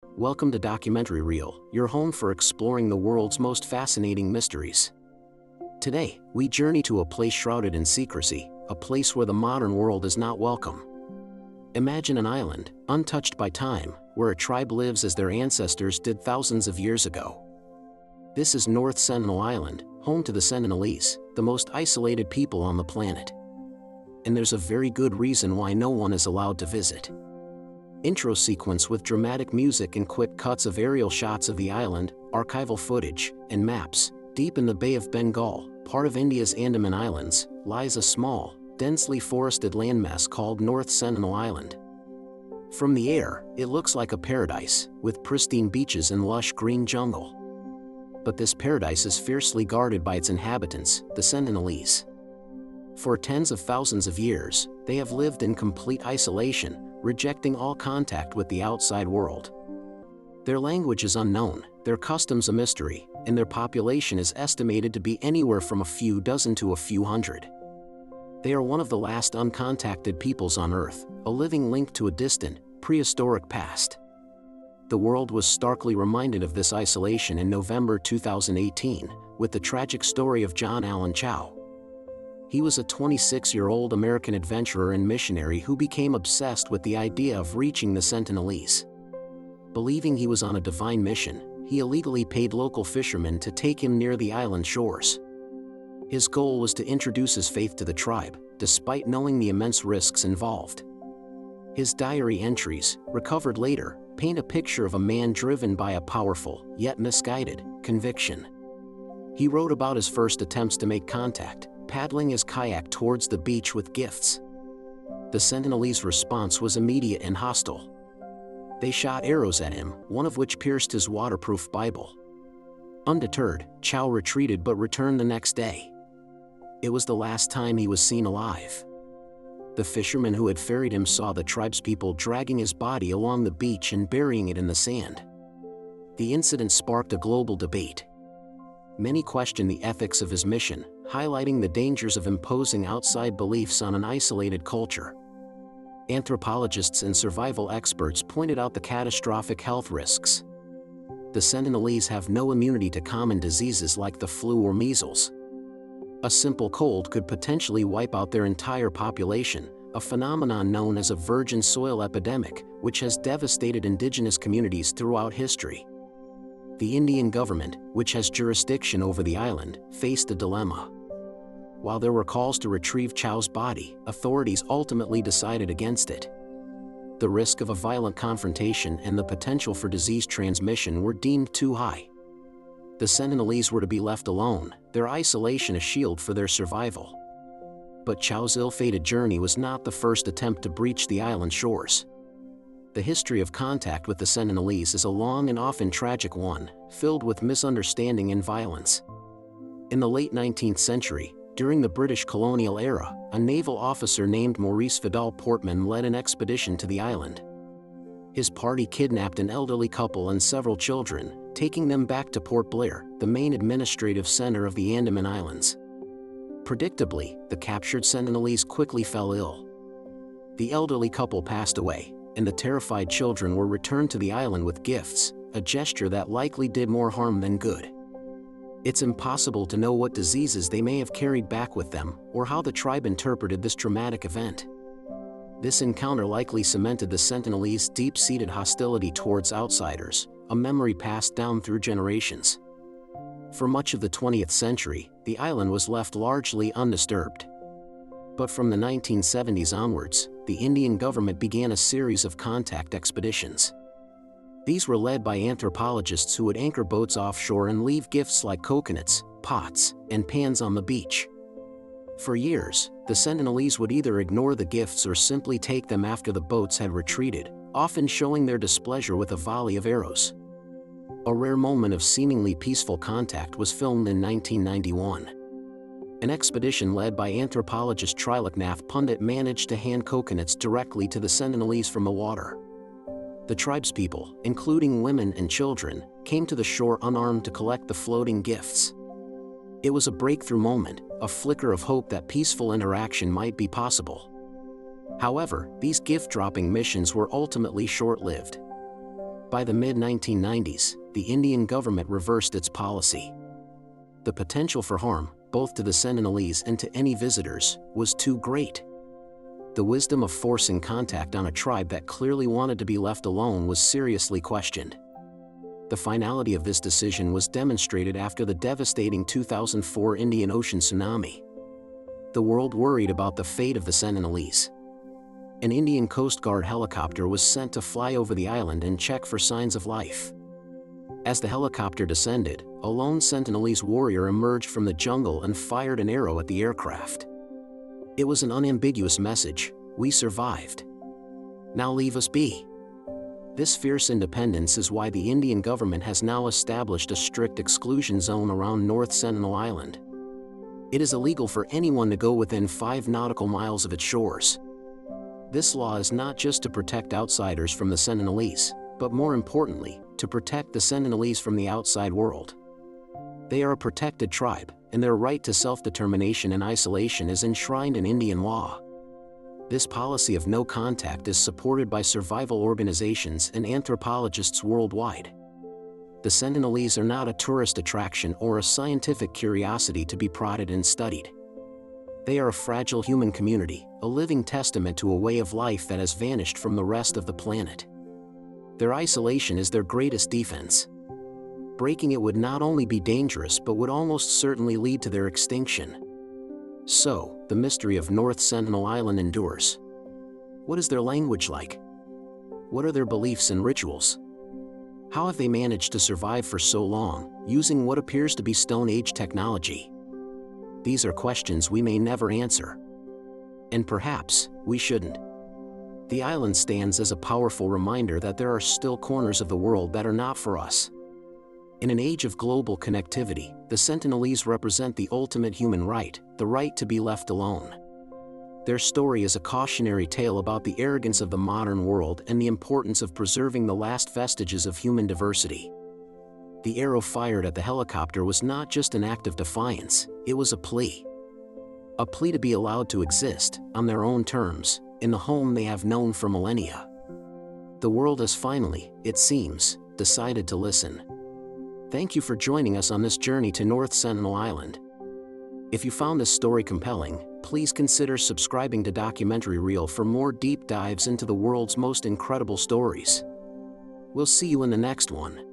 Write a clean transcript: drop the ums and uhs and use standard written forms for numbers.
Welcome to Documentary Reel, your home for exploring the world's most fascinating mysteries. Today, we journey to a place shrouded in secrecy, a place where the modern world is not welcome. Imagine an island, untouched by time, where a tribe lives as their ancestors did thousands of years ago. This is North Sentinel Island, home to the Sentinelese, the most isolated people on the planet. And there's a very good reason why no one is allowed to visit. Intro sequence with dramatic music and quick cuts of aerial shots of the island, archival footage, and maps. Deep in the Bay of Bengal, part of India's Andaman Islands, lies a small, densely forested landmass called North Sentinel Island. From the air, it looks like a paradise, with pristine beaches and lush green jungle. But this paradise is fiercely guarded by its inhabitants, the Sentinelese. For tens of thousands of years, they have lived in complete isolation, rejecting all contact with the outside world. Their language is unknown, their customs a mystery, and their population is estimated to be anywhere from a few dozen to a few hundred. They are one of the last uncontacted peoples on Earth, a living link to a distant, prehistoric past. The world was starkly reminded of this isolation in November 2018, with the tragic story of John Allen Chau. He was a 26-year-old American adventurer and missionary who became obsessed with the idea of reaching the Sentinelese. Believing he was on a divine mission, he illegally paid local fishermen to take him near the island shores. His goal was to introduce his faith to the tribe, despite knowing the immense risks involved. His diary entries, recovered later, paint a picture of a man driven by a powerful, yet misguided, conviction. He wrote about his first attempts to make contact, paddling his kayak towards the beach with gifts. The Sentinelese response was immediate and hostile. They shot arrows at him, one of which pierced his waterproof Bible. Undeterred, Chau retreated but returned the next day. It was the last time he was seen alive. The fishermen who had ferried him saw the tribespeople dragging his body along the beach and burying it in the sand. The incident sparked a global debate. Many questioned the ethics of his mission, highlighting the dangers of imposing outside beliefs on an isolated culture. Anthropologists and survival experts pointed out the catastrophic health risks. The Sentinelese have no immunity to common diseases like the flu or measles. A simple cold could potentially wipe out their entire population, a phenomenon known as a virgin soil epidemic, which has devastated indigenous communities throughout history. The Indian government, which has jurisdiction over the island, faced a dilemma. While there were calls to retrieve Chau's body, authorities ultimately decided against it. The risk of a violent confrontation and the potential for disease transmission were deemed too high. The Sentinelese were to be left alone, their isolation a shield for their survival. But Chau's ill-fated journey was not the first attempt to breach the island shores. The history of contact with the Sentinelese is a long and often tragic one, filled with misunderstanding and violence. In the late 19th century, during the British colonial era, a naval officer named Maurice Vidal Portman led an expedition to the island. His party kidnapped an elderly couple and several children, taking them back to Port Blair, the main administrative center of the Andaman Islands. Predictably, the captured Sentinelese quickly fell ill. The elderly couple passed away, and the terrified children were returned to the island with gifts, a gesture that likely did more harm than good. It's impossible to know what diseases they may have carried back with them, or how the tribe interpreted this traumatic event. This encounter likely cemented the Sentinelese deep-seated hostility towards outsiders, a memory passed down through generations. For much of the 20th century, the island was left largely undisturbed. But from the 1970s onwards, the Indian government began a series of contact expeditions. These were led by anthropologists who would anchor boats offshore and leave gifts like coconuts, pots, and pans on the beach. For years, the Sentinelese would either ignore the gifts or simply take them after the boats had retreated, often showing their displeasure with a volley of arrows. A rare moment of seemingly peaceful contact was filmed in 1991. An expedition led by anthropologist Triloknath Pundit managed to hand coconuts directly to the Sentinelese from the water. The tribespeople, including women and children, came to the shore unarmed to collect the floating gifts. It was a breakthrough moment, a flicker of hope that peaceful interaction might be possible. However, these gift-dropping missions were ultimately short-lived. By the mid-1990s, the Indian government reversed its policy. The potential for harm, both to the Sentinelese and to any visitors, was too great. The wisdom of forcing contact on a tribe that clearly wanted to be left alone was seriously questioned. The finality of this decision was demonstrated after the devastating 2004 Indian Ocean tsunami. The world worried about the fate of the Sentinelese. An Indian Coast Guard helicopter was sent to fly over the island and check for signs of life. As the helicopter descended, a lone Sentinelese warrior emerged from the jungle and fired an arrow at the aircraft. It was an unambiguous message: "We survived. Now leave us be." This fierce independence is why the Indian government has now established a strict exclusion zone around North Sentinel Island. It is illegal for anyone to go within 5 nautical miles of its shores. This law is not just to protect outsiders from the Sentinelese, but more importantly, to protect the Sentinelese from the outside world. They are a protected tribe, and their right to self-determination and isolation is enshrined in Indian law. This policy of no contact is supported by survival organizations and anthropologists worldwide. The Sentinelese are not a tourist attraction or a scientific curiosity to be prodded and studied. They are a fragile human community, a living testament to a way of life that has vanished from the rest of the planet. Their isolation is their greatest defense. Breaking it would not only be dangerous but would almost certainly lead to their extinction. So, the mystery of North Sentinel Island endures. What is their language like? What are their beliefs and rituals? How have they managed to survive for so long, using what appears to be Stone Age technology? These are questions we may never answer. And perhaps, we shouldn't. The island stands as a powerful reminder that there are still corners of the world that are not for us. In an age of global connectivity, the Sentinelese represent the ultimate human right, the right to be left alone. Their story is a cautionary tale about the arrogance of the modern world and the importance of preserving the last vestiges of human diversity. The arrow fired at the helicopter was not just an act of defiance, it was a plea. A plea to be allowed to exist, on their own terms, in the home they have known for millennia. The world has finally, it seems, decided to listen. Thank you for joining us on this journey to North Sentinel Island. If you found this story compelling, please consider subscribing to Documentary Reel for more deep dives into the world's most incredible stories. We'll see you in the next one.